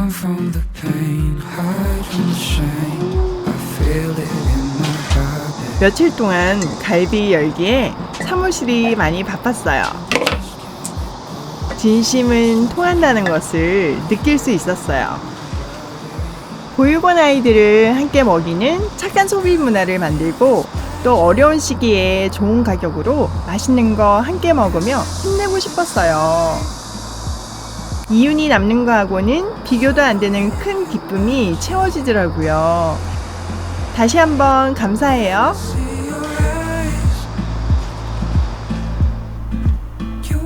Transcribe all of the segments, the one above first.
Run from the pain, hide from the shame. I feel it in my heart. 며칠 동안 갈비 열기에 사무실이 많이 바빴어요. 진심은 통한다는 것을 느낄 수 있었어요. 보육원 아이들을 함께 먹이는 착한 소비 문화를 만들고 또 어려운 시기에 좋은 가격으로 맛있는 거 함께 먹으며 힘내고 싶었어요. 이윤이 남는 거하고는 비교도 안 되는 큰 기쁨이 채워지더라고요. 다시 한번 감사해요.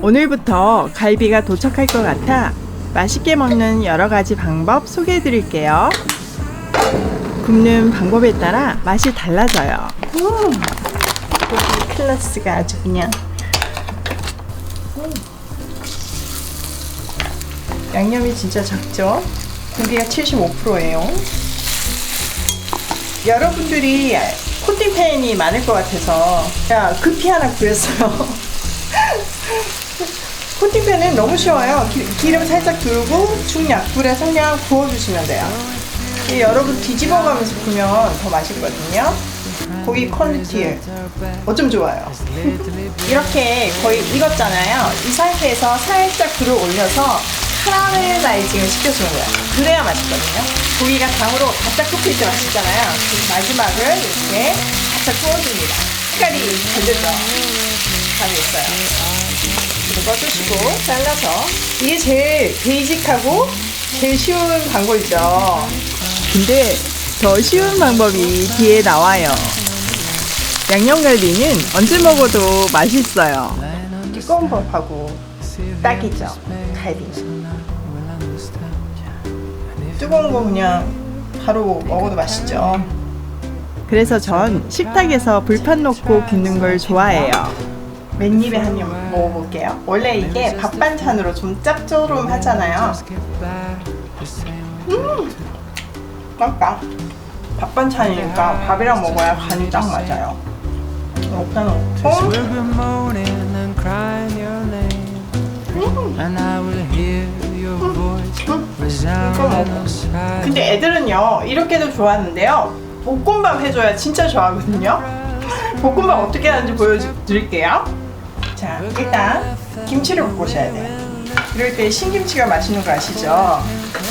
오늘부터 갈비가 도착할 것 같아 맛있게 먹는 여러 가지 방법 소개해 드릴게요. 굽는 방법에 따라 맛이 달라져요. 고기 클래스가 아주 그냥. 양념이 진짜 작죠? 고기가 75%예요. 여러분들이 코팅팬이 많을 것 같아서 제가 급히 하나 구했어요. 코팅팬은 너무 쉬워요. 기름 살짝 두르고 중약불에 그냥 구워주시면 돼요. 여러분 뒤집어가면서 구우면 더 맛있거든요. 고기 퀄리티 어쩜 좋아요. 이렇게 거의 익었잖아요. 이 상태에서 살짝 불을 올려서 카라멜라이징을 시켜주는 거예요. 그래야 맛있거든요. 고기가 당으로 바짝 굽힐 때 맛있잖아요. 그래서 마지막을 이렇게 바짝 구워줍니다. 색깔이 잘 되죠? 잘 됐어요. 꺼주시고 잘라서 이게 제일 베이직하고 제일 쉬운 방법이죠. 근데 더 쉬운 방법이 뒤에 나와요. 양념갈비는 언제 먹어도 맛있어요. 두꺼운 법하고 딱이죠. 갈비는 뜨거운 거 그냥 바로 먹어도 맛있죠. 그래서 전 식탁에서 불판 놓고 굽는 걸 좋아해요. 맨입에 한 입 먹어볼게요. 원래 이게 밥 반찬으로 좀 짭조름하잖아요. 맛있다. 밥 반찬이니까 밥이랑 먹어야 간이 딱 맞아요. 이렇게 넣고 이거 먹어. 근데 애들은요 이렇게도 좋아하는데요, 볶음밥 해줘야 진짜 좋아하거든요. 볶음밥 어떻게 하는지 보여드릴게요. 자, 일단 김치를 볶으셔야 돼요. 이럴 때 신김치가 맛있는 거 아시죠?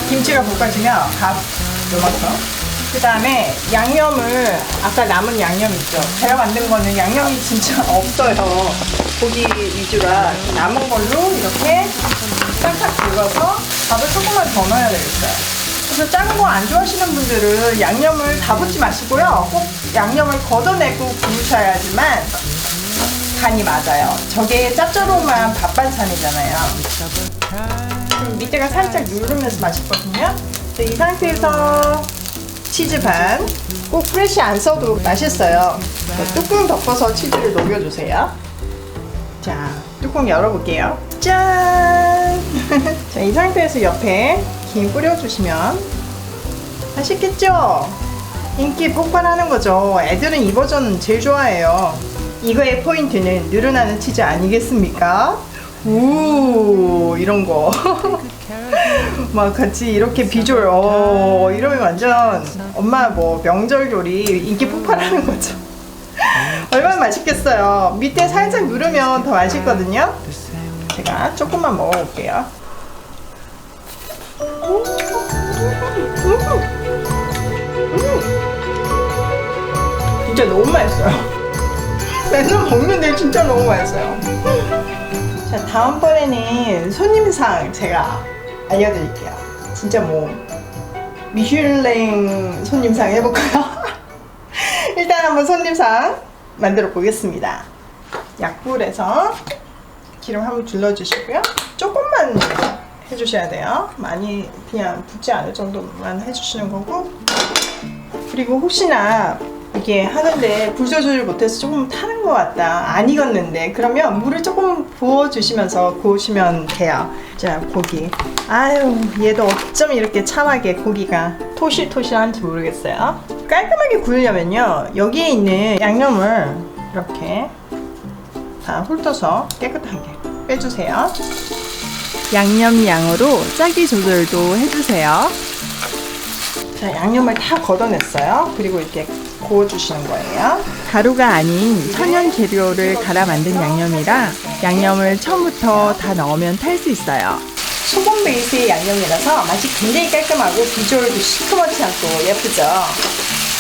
김치가 볶아지면 밥 요만큼. 그 다음에 양념을, 아까 남은 양념 있죠? 제가 만든 거는 양념이 진짜 없어요. 고기 위주라 남은 걸로 이렇게 싹싹 긁어서 밥을 조금만 더 넣어야 되겠어요. 그래서 작은 거 안 좋아하시는 분들은 양념을 다 붓지 마시고요. 꼭 양념을 걷어내고 구우셔야지만 간이 맞아요. 저게 짭조름한 밥 반찬이잖아요. 밑에가 살짝 누르면서 맛있거든요. 이 상태에서 치즈 반, 꼭 프레쉬 안 써도 맛있어요. 뚜껑 덮어서 치즈를 녹여주세요. 자, 뚜껑 열어볼게요. 짠! 자, 이 상태에서 옆에 김 뿌려주시면 맛있겠죠? 인기 폭발하는 거죠. 애들은 이 버전 제일 좋아해요. 이거의 포인트는 늘어나는 치즈 아니겠습니까? 우 이런 거 막 같이 이렇게 비주얼 이러면 완전 엄마 뭐 명절 요리 인기 폭발하는 거죠. 얼마나 맛있겠어요. 밑에 살짝 누르면 더 맛있거든요. 제가 조금만 먹어볼게요. 진짜 너무 맛있어요. 맨날 먹는데 진짜 너무 맛있어요. 자, 다음번에는 손님상 제가 알려드릴게요. 진짜 뭐 미슐랭 손님상 해볼까요? 일단 한번 손님상 만들어 보겠습니다. 약불에서 기름 한번 둘러주시고요. 조금만 해주셔야 돼요. 많이 그냥 붓지 않을 정도만 해주시는 거고, 그리고 혹시나 이게 하는데 불 조절 못해서 조금 타는 것 같다, 안 익었는데, 그러면 물을 조금 부어주시면서 구우시면 돼요. 자, 고기. 아유, 얘도 어쩜 이렇게 참하게 고기가 토실토실한지 모르겠어요. 깔끔하게 구우려면요, 여기에 있는 양념을 이렇게 다 훑어서 깨끗하게 빼주세요. 양념 양으로 짜기 조절도 해주세요. 자, 양념을 다 걷어냈어요. 그리고 이렇게 구워주시는 거예요. 가루가 아닌 천연 재료를 갈아 만든 양념이라 양념을 처음부터 다 넣으면 탈 수 있어요. 소금 베이스의 양념이라서 맛이 굉장히 깔끔하고 비주얼도 시커멓지 않고 예쁘죠.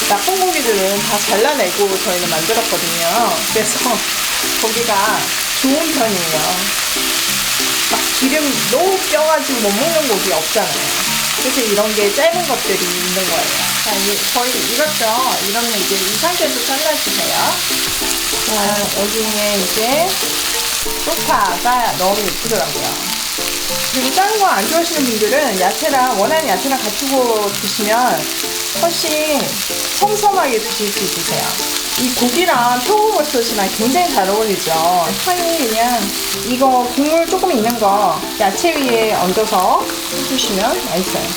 나쁜 고기들은 다 잘라내고 저희는 만들었거든요. 그래서 고기가 좋은 편이에요. 막 기름 너무 껴가지고 못 먹는 고기 없잖아요. 그래서 이런 게 짧은 것들이 있는 거예요. 자, 거의 익었죠? 이러면 이제 이 상태에서 잘라주세요. 자, 여기에 이제 쪽파가 너무 예쁘더라고요. 그리고 다른 거 안 좋아하시는 분들은 야채랑 원하는 야채랑 같이 구워 드시면 훨씬 솜솜하게 드실 수 있으세요. 이 고기랑 표고버섯이랑 굉장히 잘 어울리죠. 향이 그냥 이거 국물 조금 있는 거 야채 위에 얹어서 해주시면 맛있어요.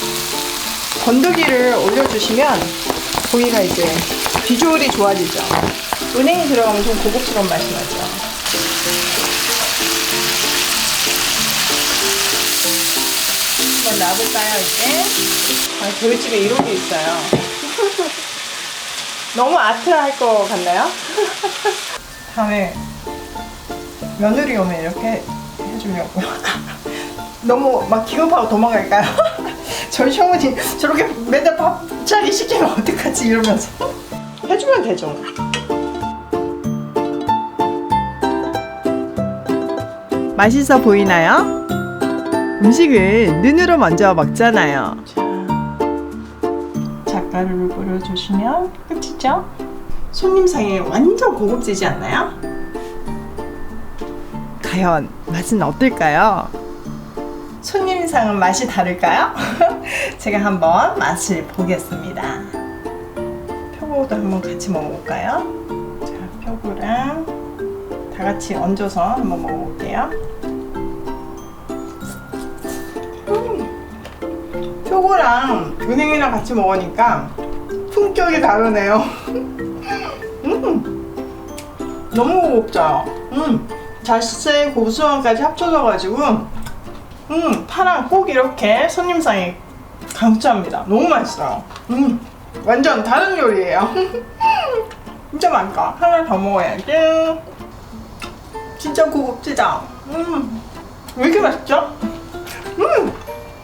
건더기를 올려주시면 고기가 이제 비주얼이 좋아지죠. 은행이 들어가면 좀 고급스러운 맛이 나죠. 한번 놔볼까요, 이제? 아, 저희 집에 이런 게 있어요. 너무 아트할 것 같나요? 다음에 며느리 오면 이렇게 해주려고요. 너무 막 기겁하고 도망갈까요? 저희 시어머니 저렇게 매달 밥차기 시키면 어떡하지 이러면서 해주면 되죠. 맛있어 보이나요? 음식은 눈으로 먼저 먹잖아요. 잣가루를 뿌려주시면 끝이죠? 손님상에 완전 고급지지 않나요? 과연 맛은 어떨까요? 손님상은 맛이 다를까요? 제가 한번 맛을 보겠습니다. 표고도 한번 같이 먹어볼까요? 자, 표고랑 다 같이 얹어서 한번 먹어볼게요. 표고랑 은행이랑 같이 먹으니까 품격이 다르네요. 너무 고급져요. 자스의 고소함까지 합쳐져가지고 파랑 꼭 이렇게 손님상에 강추합니다. 너무 맛있어요. 완전 다른 요리예요. 진짜 맛있다. 하나 더 먹어야지. 진짜 고급지다. 왜 이렇게 맛있죠?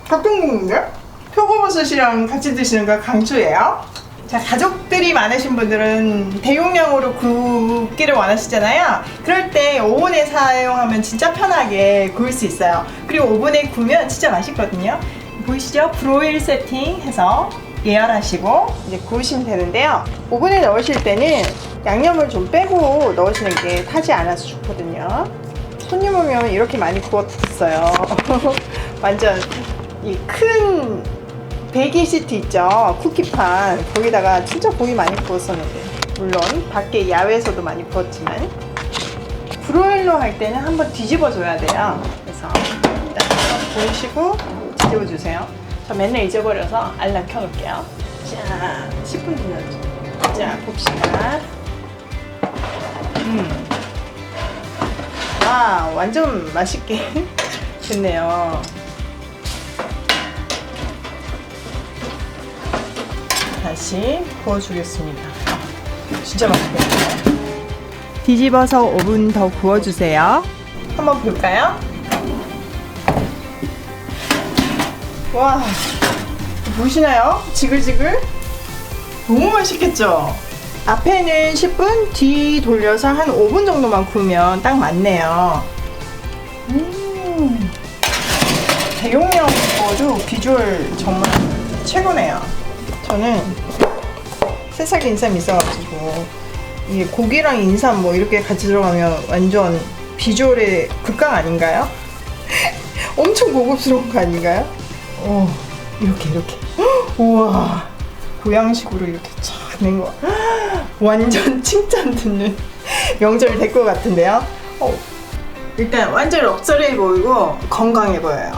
가끔 먹는데? 표고버섯이랑 같이 드시는 거 강추예요. 자, 가족들이 많으신 분들은 대용량으로 굽기를 원하시잖아요. 그럴 때 오븐에 사용하면 진짜 편하게 구울 수 있어요. 그리고 오븐에 구우면 진짜 맛있거든요. 보이시죠? 브로일 세팅해서 예열하시고 이제 구우시면 되는데요. 오븐에 넣으실 때는 양념을 좀 빼고 넣으시는 게 타지 않아서 좋거든요. 손님 오면 이렇게 많이 구웠어요. 완전 이 큰 베이킹 시트 있죠? 쿠키판 거기다가 진짜 고기 많이 구웠었는데, 물론 밖에 야외에서도 많이 구웠지만 브로일러 할 때는 한번 뒤집어 줘야 돼요. 그래서 일단 보시고 뒤집어 주세요. 저 맨날 잊어버려서 알람 켜놓을게요. 자, 10분 지났죠. 자, 봅시다. 와, 완전 맛있게 됐네요. 다시 구워주겠습니다. 진짜 맛있겠네요. 뒤집어서 5분 더 구워주세요. 한번 볼까요? 와, 보이시나요? 지글지글? 너무 맛있겠죠? 앞에는 10분, 뒤 돌려서 한 5분 정도만 구우면 딱 맞네요. 대용량 구워도 비주얼 정말 최고네요. 저는 새싹 인삼 있어가지고 이게 고기랑 인삼 뭐 이렇게 같이 들어가면 완전 비주얼의 극강 아닌가요? 엄청 고급스러운 거 아닌가요? 이렇게 우와, 보양식으로 이렇게 쫙 낸 거 완전 칭찬 듣는 명절 될 것 같은데요. 일단 완전 럭셔리해 보이고 건강해 보여요.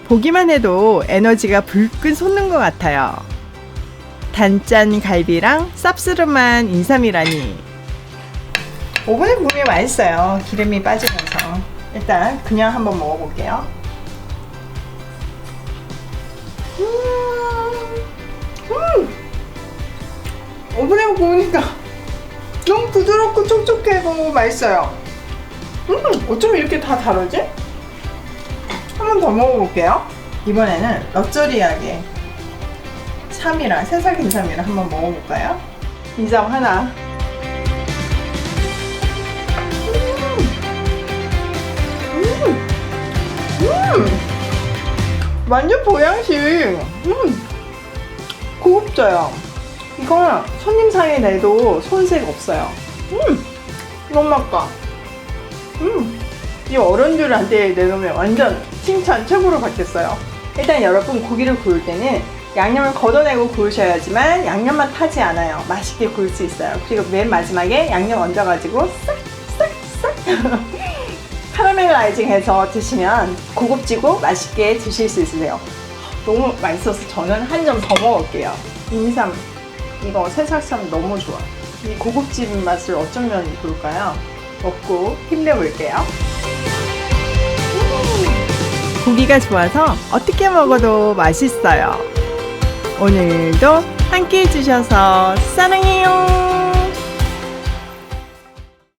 보기만 해도 에너지가 불끈 솟는 것 같아요. 단짠 갈비랑 쌉스름한 인삼이라니. 오븐에 구우면 맛있어요. 기름이 빠지면서. 일단 그냥 한번 먹어볼게요. 오븐에 구우니까 너무 부드럽고 촉촉하고 맛있어요. 어쩜 이렇게 다 다르지? 한 번 더 먹어볼게요. 이번에는 럭저리하게 참이랑 새살 김삼이랑 한번 먹어볼까요? 인삼 하나. 완전 보양식. 고급져요. 이거 손님 상에 내도 손색 없어요. 너무 맛있다. 이 어른들한테 내놓으면 완전 칭찬 최고로 받겠어요. 일단 여러분 고기를 구울 때는 양념을 걷어내고 구우셔야지만 양념만 타지 않아요. 맛있게 구울 수 있어요. 그리고 맨 마지막에 양념 얹어가지고 싹싹싹 카라멜라이징 해서 드시면 고급지고 맛있게 드실 수 있으세요. 너무 맛있어서 저는 한 점 더 먹을게요. 인삼 이거 새살쌈 너무 좋아. 이 고급진 맛을 어쩌면 볼까요? 먹고 힘내볼게요. 고기가 좋아서 어떻게 먹어도 맛있어요. 오늘도 함께 해주셔서 사랑해요.